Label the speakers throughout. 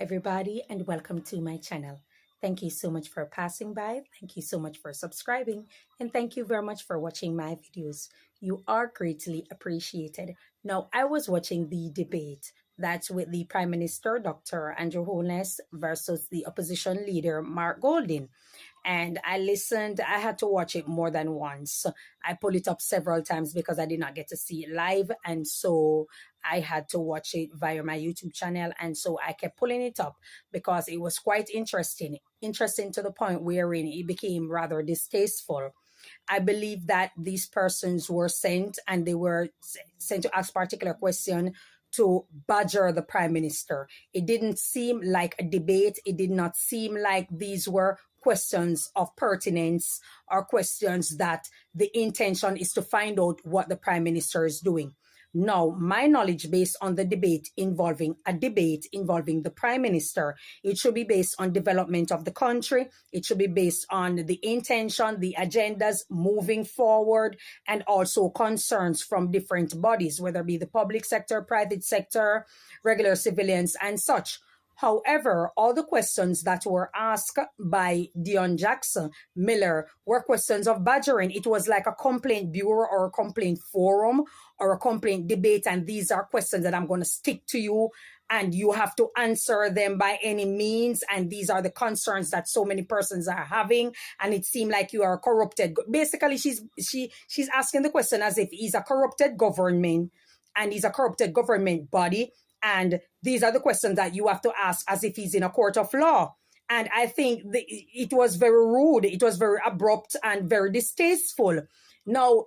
Speaker 1: everybody, and welcome to my channel. Thank you so much for passing by. Thank you so much for subscribing. And thank you very much for watching my videos. You are greatly appreciated. Now, I was watching the debate that's with the Prime Minister, Dr. Andrew Holness, versus the opposition leader, Mark Golding. And I listened. I had to watch it more than once. I pulled it up several times because I did not get to see it live. And so I had to watch it via my YouTube channel. And so I kept pulling it up because it was quite interesting. Interesting to the point wherein it became rather distasteful. I believe that these persons were sent and they were sent to ask particular question to badger the prime minister. It didn't seem like a debate. It did not seem like these were questions of pertinence or questions that the intention is to find out what the prime minister is doing. Now, my knowledge based on the debate involving the prime minister, it should be based on development of the country. It should be based on the intention, the agendas moving forward, and also concerns from different bodies, whether it be the public sector, private sector, regular civilians, and such. However, all the questions that were asked by Dion Jackson Miller were questions of badgering. It was like a complaint bureau or a complaint forum or a complaint debate. And these are questions that I'm going to stick to you and you have to answer them by any means. And these are the concerns that so many persons are having. And it seemed like you are corrupted. Basically, she's asking the question as if he's a corrupted government and he's a corrupted government body. And these are the questions that you have to ask as if he's in a court of law. And I think it was very rude. It was very abrupt and very distasteful. Now,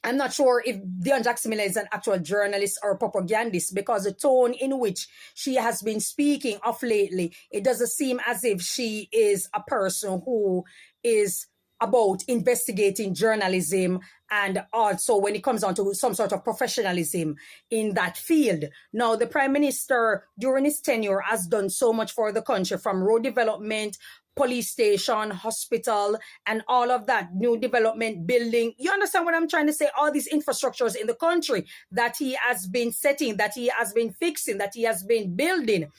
Speaker 1: I'm not sure if Dion Jackson Miller is an actual journalist or propagandist because the tone in which she has been speaking of lately, it doesn't seem as if she is a person who is about investigating journalism and also when it comes down to some sort of professionalism in that field. Now, the Prime Minister during his tenure has done so much for the country, from road development, police station, hospital, and all of that, new development, building. You understand what I'm trying to say? All these infrastructures in the country that he has been setting, that he has been fixing, that he has been building.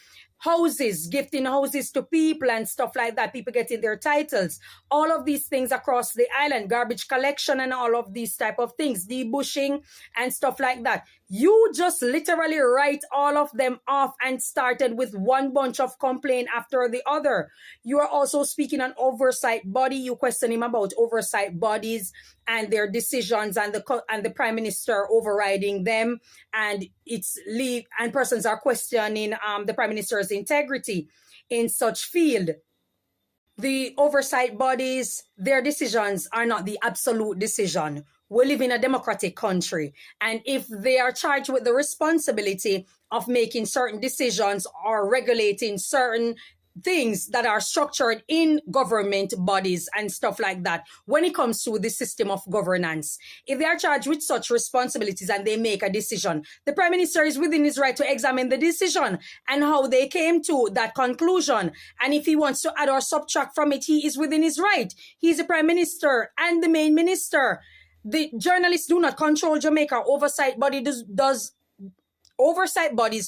Speaker 1: Houses, gifting houses to people and stuff like that, people getting their titles, all of these things across the island, garbage collection and all of these type of things, debushing and stuff like that. You just literally write all of them off and started with one bunch of complaint after the other. You are also speaking on oversight body. You question him about oversight bodies and their decisions and the prime minister overriding them, and and persons are questioning the prime minister's integrity in such field. The oversight bodies, their decisions are not the absolute decision. We live in a democratic country, and if they are charged with the responsibility of making certain decisions or regulating certain things that are structured in government bodies and stuff like that, when it comes to the system of governance, if they are charged with such responsibilities and they make a decision, the prime minister is within his right to examine the decision and how they came to that conclusion. And if he wants to add or subtract from it, he is within his right. He's the prime minister and the main minister. The journalists do not control Jamaica. Oversight bodies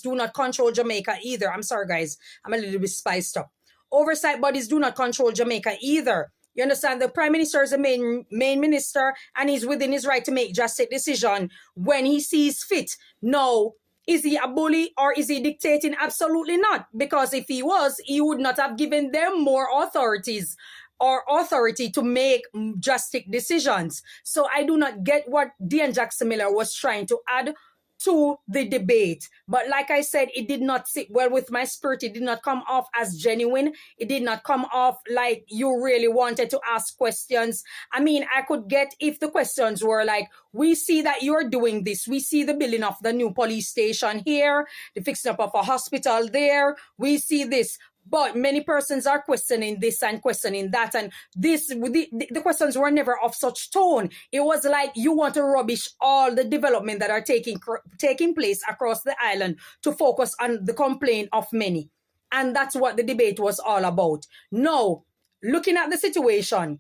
Speaker 1: do not control Jamaica either. I'm sorry, guys. I'm a little bit spiced up. Oversight bodies do not control Jamaica either. You understand? The prime minister is the main minister and he's within his right to make drastic decision when he sees fit. No. Is he a bully or is he dictating? Absolutely not. Because if he was, he would not have given them more authorities or authority to make drastic decisions. So I do not get what Dion Jackson Miller was trying to add to the debate. But like I said, it did not sit well with my spirit. It did not come off as genuine. It did not come off like you really wanted to ask questions. I mean, I could get if the questions were like, we see that you're doing this. We see the building of the new police station here, the fixing up of a hospital there. We see this. But many persons are questioning this and questioning that. And the questions were never of such tone. It was like you want to rubbish all the development that are taking place across the island to focus on the complaint of many. And that's what the debate was all about. Now, looking at the situation,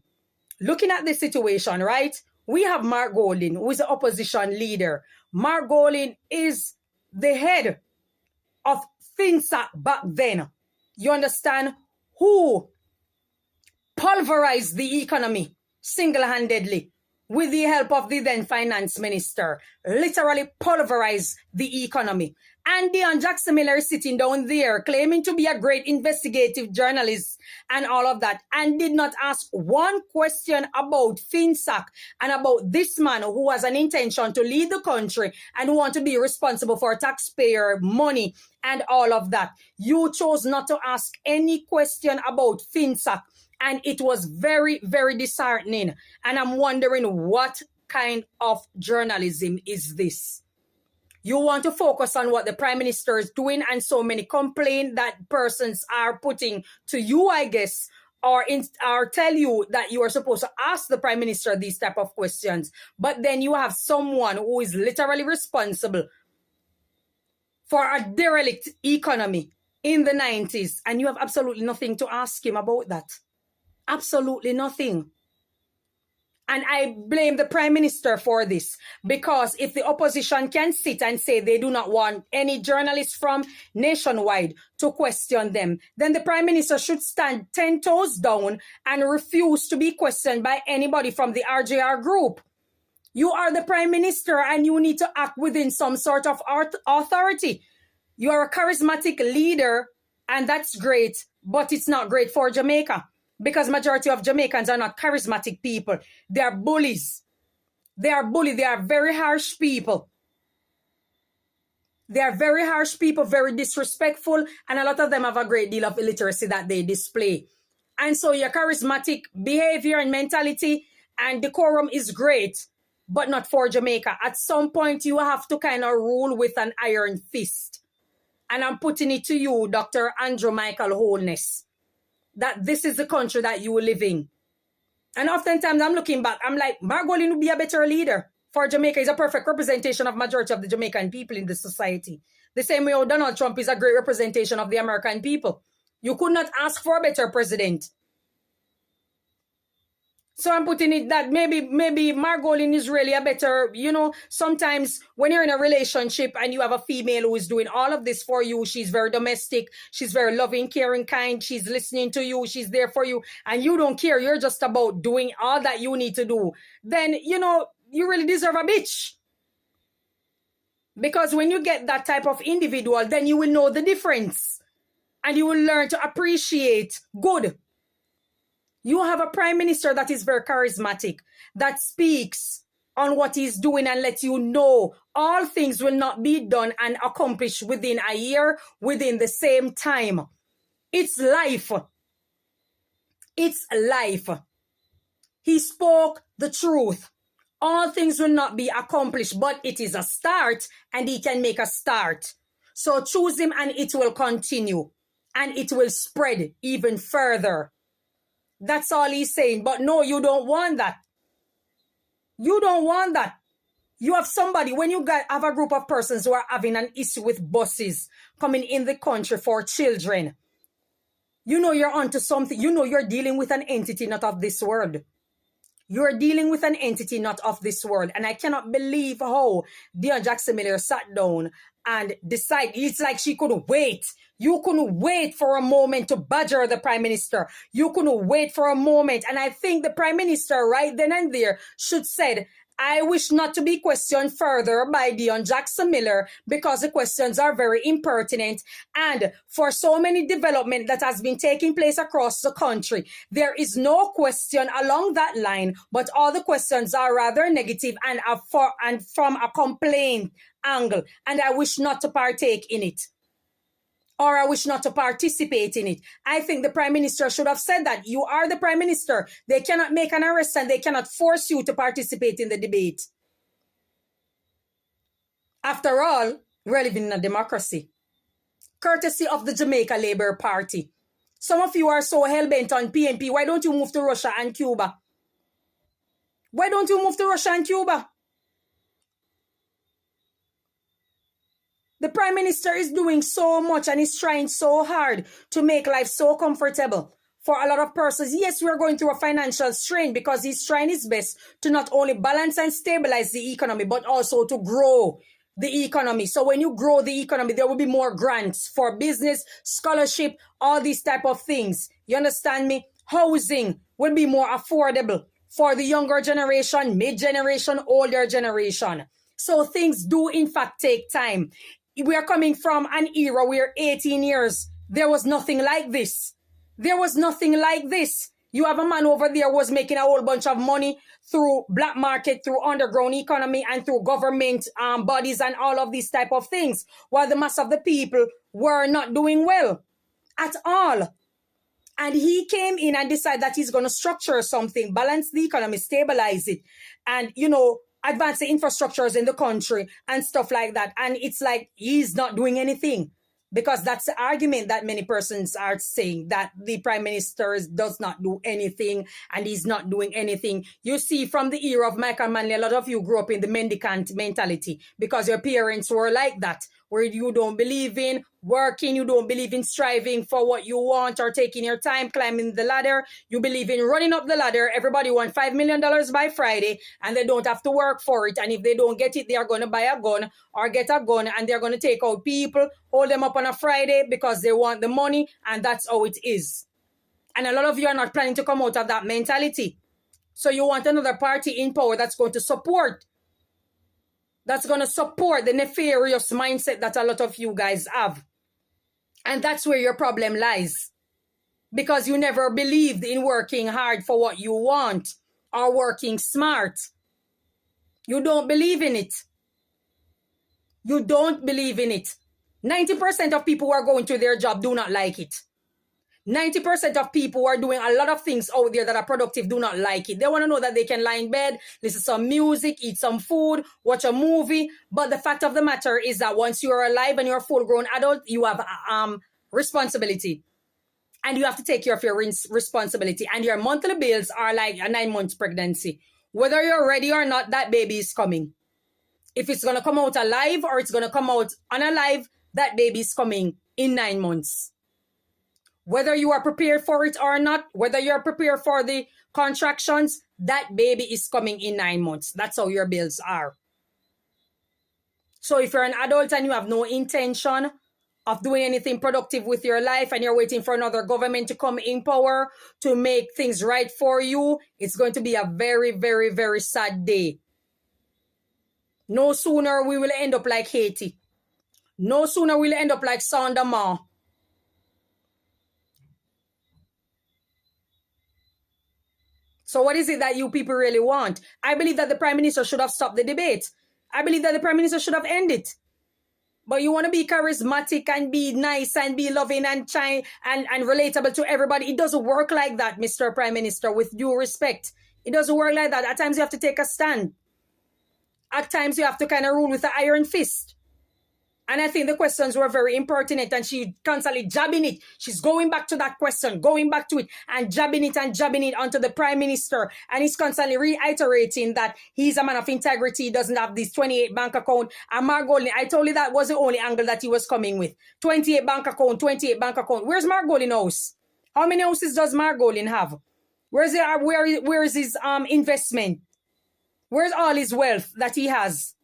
Speaker 1: right? We have Mark Golding, who is the opposition leader. Mark Golding is the head of FinSac back then, you understand, who pulverized the economy single-handedly with the help of the then finance minister, literally pulverized the economy. And Dion Jackson Miller is sitting down there claiming to be a great investigative journalist and all of that, and did not ask one question about FinSac and about this man who has an intention to lead the country and want to be responsible for taxpayer money and all of that. You chose not to ask any question about FinSac, and it was very, very disheartening. And I'm wondering, what kind of journalism is this? You want to focus on what the prime minister is doing, and so many complaint that persons are putting to you, I guess, or tell you that you are supposed to ask the prime minister these type of questions. But then you have someone who is literally responsible for a derelict economy in the 90s, and you have absolutely nothing to ask him about that. Absolutely nothing. And I blame the prime minister for this, because if the opposition can sit and say they do not want any journalists from Nationwide to question them, then the prime minister should stand 10 toes down and refuse to be questioned by anybody from the RJR group. You are the prime minister and you need to act within some sort of authority. You are a charismatic leader, and that's great, but it's not great for Jamaica. Because majority of Jamaicans are not charismatic people. They are bullies. They are bullies. They are very harsh people. They are very harsh people, very disrespectful, and a lot of them have a great deal of illiteracy that they display. And so your charismatic behavior and mentality and decorum is great, but not for Jamaica. At some point, you have to kind of rule with an iron fist. And I'm putting it to you, Dr. Andrew Michael Holness, that this is the country that you live in. And oftentimes I'm looking back, I'm like, Margolin would be a better leader for Jamaica. He's a perfect representation of majority of the Jamaican people in the society. The same way how Donald Trump is a great representation of the American people. You could not ask for a better president. So I'm putting it that maybe Margolin is really a better, sometimes when you're in a relationship and you have a female who is doing all of this for you, she's very domestic, she's very loving, caring, kind, she's listening to you, she's there for you, and you don't care, you're just about doing all that you need to do, then, you really deserve a bitch. Because when you get that type of individual, then you will know the difference. And you will learn to appreciate good. You have a prime minister that is very charismatic, that speaks on what he's doing and lets you know all things will not be done and accomplished within a year, within the same time. It's life. It's life. He spoke the truth. All things will not be accomplished, but it is a start, and he can make a start. So choose him and it will continue, and it will spread even further. That's all he's saying. But no, you don't want that. You don't want that. You have somebody, when you have a group of persons who are having an issue with buses coming in the country for children, you're onto something. You're dealing with an entity not of this world. You're dealing with an entity not of this world. And I cannot believe how Dion Jackson Miller sat down and decided. It's like she couldn't wait. You couldn't wait for a moment to badger the prime minister. You couldn't wait for a moment. And I think the prime minister right then and there should said, I wish not to be questioned further by Dion Jackson Miller, because the questions are very impertinent. And for so many development that has been taking place across the country, there is no question along that line, but all the questions are rather negative and from a complaint angle. And I wish not to partake in it. Or I wish not to participate in it. I think the prime minister should have said that. You are the prime minister. They cannot make an arrest and they cannot force you to participate in the debate. After all, we're living in a democracy. Courtesy of the Jamaica Labour Party. Some of you are so hell-bent on PNP. Why don't you move to Russia and Cuba? Why don't you move to Russia and Cuba? The prime minister is doing so much and is trying so hard to make life so comfortable for a lot of persons. Yes, we're going through a financial strain because he's trying his best to not only balance and stabilize the economy, but also to grow the economy. So when you grow the economy, there will be more grants for business, scholarship, all these type of things. You understand me? Housing will be more affordable for the younger generation, mid-generation, older generation. So things do in fact take time. We are coming from an era where 18 years, there was nothing like this. There was nothing like this. You have a man over there who was making a whole bunch of money through black market, through underground economy, and through government bodies and all of these type of things, while the mass of the people were not doing well at all. And he came in and decided that he's going to structure something, balance the economy, stabilize it, and, advance the infrastructures in the country and stuff like that. And it's like he's not doing anything. Because that's the argument that many persons are saying, that the prime minister does not do anything and he's not doing anything. You see, from the era of Michael Manley, a lot of you grew up in the mendicant mentality because your parents were like that, where you don't believe in working, you don't believe in striving for what you want or taking your time climbing the ladder. You believe in running up the ladder. Everybody wants $5 million by Friday and they don't have to work for it. And if they don't get it, they are going to buy a gun or get a gun and they're going to take out people, hold them up on a Friday because they want the money, and that's how it is. And a lot of you are not planning to come out of that mentality. So you want another party in power that's going to support the nefarious mindset that a lot of you guys have. And that's where your problem lies. Because you never believed in working hard for what you want or working smart. You don't believe in it. You don't believe in it. 90% of people who are going to their job do not like it. 90% of people who are doing a lot of things out there that are productive do not like it. They want to know that they can lie in bed, listen to some music, eat some food, watch a movie. But the fact of the matter is that once you are alive and you're a full-grown adult, you have responsibility. And you have to take care of your responsibility. And your monthly bills are like a 9 months pregnancy. Whether you're ready or not, that baby is coming. If it's going to come out alive or it's going to come out unalive, that baby is coming in 9 months. Whether you are prepared for it or not, whether you're prepared for the contractions, that baby is coming in 9 months. That's how your bills are. So if you're an adult and you have no intention of doing anything productive with your life and you're waiting for another government to come in power to make things right for you, it's going to be a very, very, very sad day. No sooner we will end up like Haiti. No sooner we'll end up like Saint-Domingue. So what is it that you people really want? I believe that the Prime Minister should have stopped the debate. I believe that the Prime Minister should have ended it. But you want to be charismatic and be nice and be loving and and relatable to everybody. It doesn't work like that, Mr. Prime Minister, with due respect. It doesn't work like that. At times you have to take a stand. At times you have to kind of rule with an iron fist. And I think the questions were very impertinent and she constantly jabbing it. She's going back to that question, going back to it and jabbing it onto the Prime Minister. And he's constantly reiterating that he's a man of integrity. He doesn't have this 28 bank account. And Mark Golding, I told you that was the only angle that he was coming with. 28 bank account, 28 bank account. Where's Mark Golding house? How many houses does Mark Golding have? Where is his investment? Where's all his wealth that he has?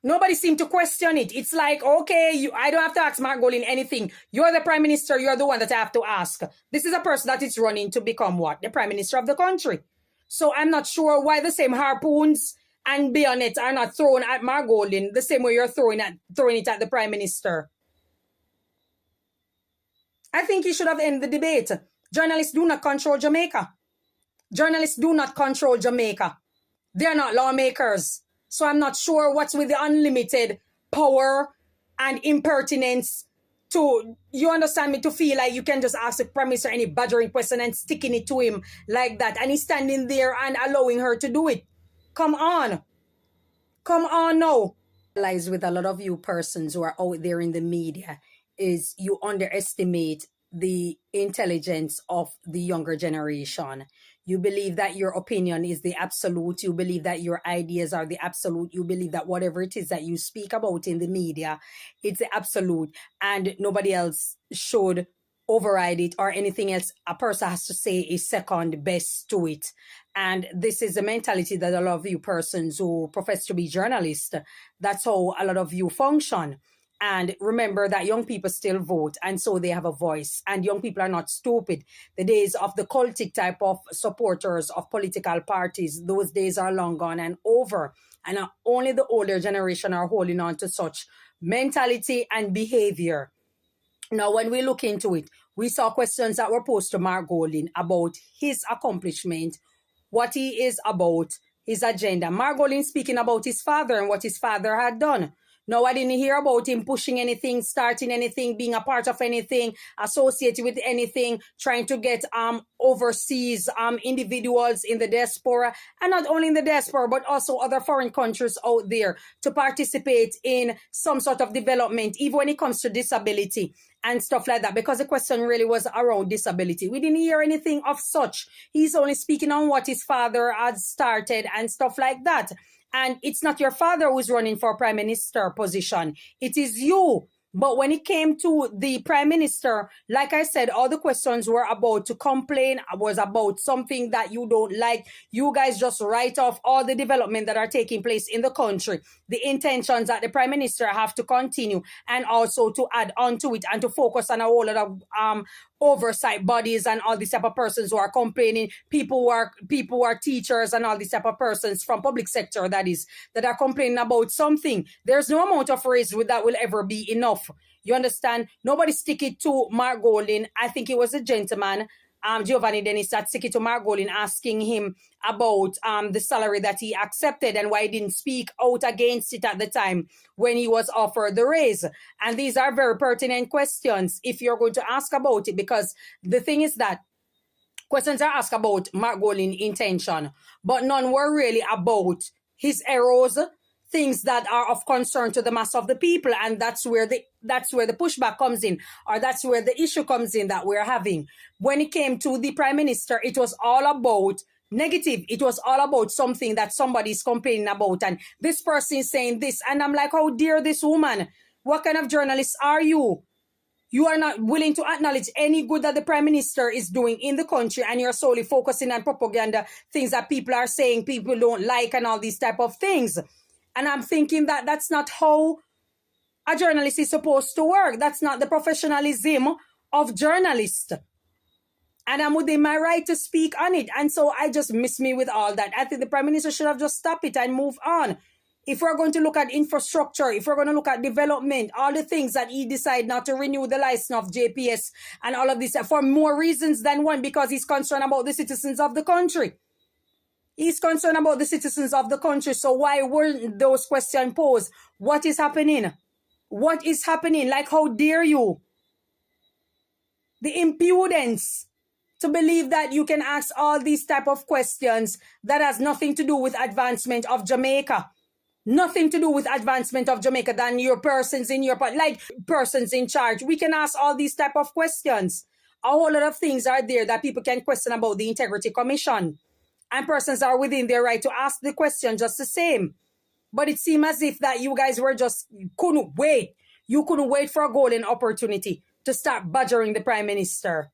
Speaker 1: Nobody seemed to question it. It's like, okay, I don't have to ask Mark Golding anything. You're the Prime Minister. You're the one that I have to ask. This is a person that is running to become what? The Prime Minister of the country. So I'm not sure why the same harpoons and bayonets are not thrown at Mark Golding the same way you're throwing it at the Prime Minister. I think he should have ended the debate. Journalists do not control Jamaica. Journalists do not control Jamaica. They're not lawmakers. So I'm not sure what's with the unlimited power and impertinence to, you understand me, to feel like you can just ask the Prime Minister any badgering question and sticking it to him like that. And he's standing there and allowing her to do it. Come on. Come on now. Lies with a lot of you persons who are out there in the media is you underestimate the intelligence of the younger generation. You believe that your opinion is the absolute. You believe that your ideas are the absolute. You believe that whatever it is that you speak about in the media, it's the absolute. And nobody else should override it, or anything else a person has to say is second best to it. And this is the mentality that a lot of you persons who profess to be journalists, that's how a lot of you function. And remember that young people still vote, and so they have a voice. And young people are not stupid. The days of the cultic type of supporters of political parties, those days are long gone and over. And only the older generation are holding on to such mentality and behavior. Now, when we look into it, we saw questions that were posed to Mark Golding about his accomplishment, what he is about, his agenda. Mark Golding speaking about his father and what his father had done. No, I didn't hear about him pushing anything, starting anything, being a part of anything, associated with anything, trying to get overseas individuals in the diaspora, and not only in the diaspora, but also other foreign countries out there to participate in some sort of development, even when it comes to disability and stuff like that, because the question really was around disability. We didn't hear anything of such. He's only speaking on what his father had started and stuff like that. And it's not your father who's running for prime minister position. It is you. But when it came to the prime minister, like I said, all the questions were about to complain, was about something that you don't like. You guys just write off all the development that are taking place in the country, the intentions that the prime minister have to continue, and also to add on to it and to focus on a whole lot of oversight bodies and all these type of persons who are complaining, people who are teachers and all these type of persons from public sector, that is, that are complaining about something. There's no amount of raise that will ever be enough. You understand? Nobody stick it to Mark Golding. I think it was a gentleman, Giovanni Dennis, that stick it to Mark Golding, asking him about the salary that he accepted and why he didn't speak out against it at the time when he was offered the raise. And these are very pertinent questions if you're going to ask about it, because the thing is that questions are asked about Mark Golding's intention, but none were really about his errors, things that are of concern to the mass of the people. And that's where the pushback comes in, or that's where the issue comes in that we're having. When it came to the prime minister, it was all about negative. It was all about something that somebody's complaining about, and this person is saying this. And I'm like, how dare this woman? What kind of journalist are you? You are not willing to acknowledge any good that the prime minister is doing in the country, and you're solely focusing on propaganda, things that people are saying people don't like, and all these type of things. And I'm thinking that that's not how a journalist is supposed to work. That's not the professionalism of journalists. And I'm within my right to speak on it. And so I just miss me with all that. I think the prime minister should have just stopped it and moved on. If we're going to look at infrastructure, if we're going to look at development, all the things that he decided not to renew the license of JPS and all of this for more reasons than one, because he's concerned about the citizens of the country. He's concerned about the citizens of the country. So why weren't those questions posed? What is happening? What is happening? Like, how dare you? The impudence to believe that you can ask all these type of questions that has nothing to do with advancement of Jamaica. Nothing to do with advancement of Jamaica than your persons in your part, like persons in charge. We can ask all these type of questions. A whole lot of things are there that people can question about the Integrity Commission. And persons are within their right to ask the question just the same. But it seemed as if that you guys were just, couldn't wait. You couldn't wait for a golden opportunity to start badgering the prime minister.